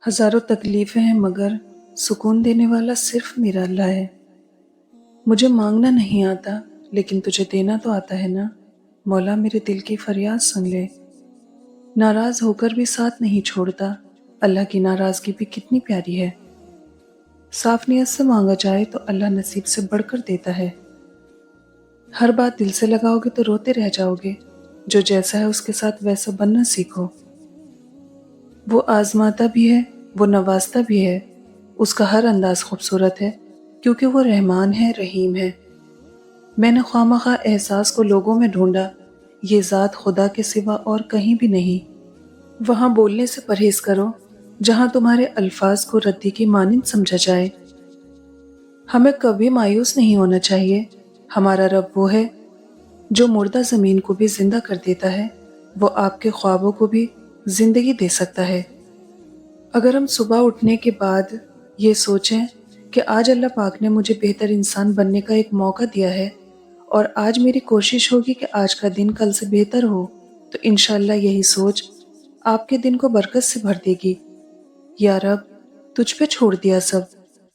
ہزاروں تکلیفیں ہیں مگر سکون دینے والا صرف میرا اللہ ہے۔ مجھے مانگنا نہیں آتا لیکن تجھے دینا تو آتا ہے نا۔ مولا میرے دل کی فریاد سن لے۔ ناراض ہو کر بھی ساتھ نہیں چھوڑتا، اللہ کی ناراضگی بھی کتنی پیاری ہے۔ صاف نیت سے مانگا جائے تو اللہ نصیب سے بڑھ کر دیتا ہے۔ ہر بات دل سے لگاؤ گے تو روتے رہ جاؤ گے۔ جو جیسا ہے اس کے ساتھ ویسا بننا سیکھو۔ وہ آزماتا بھی ہے، وہ نوازتا بھی ہے۔ اس کا ہر انداز خوبصورت ہے کیونکہ وہ رحمان ہے، رحیم ہے۔ میں نے خواہ احساس کو لوگوں میں ڈھونڈا، یہ ذات خدا کے سوا اور کہیں بھی نہیں۔ وہاں بولنے سے پرہیز کرو جہاں تمہارے الفاظ کو ردی کی مانند سمجھا جائے۔ ہمیں کبھی مایوس نہیں ہونا چاہیے۔ ہمارا رب وہ ہے جو مردہ زمین کو بھی زندہ کر دیتا ہے، وہ آپ کے خوابوں کو بھی زندگی دے سکتا ہے۔ اگر ہم صبح اٹھنے کے بعد یہ سوچیں کہ آج اللہ پاک نے مجھے بہتر انسان بننے کا ایک موقع دیا ہے اور آج میری کوشش ہوگی کہ آج کا دن کل سے بہتر ہو، تو انشاءاللہ یہی سوچ آپ کے دن کو برکت سے بھر دے گی۔ یا رب، تجھ پہ چھوڑ دیا سب،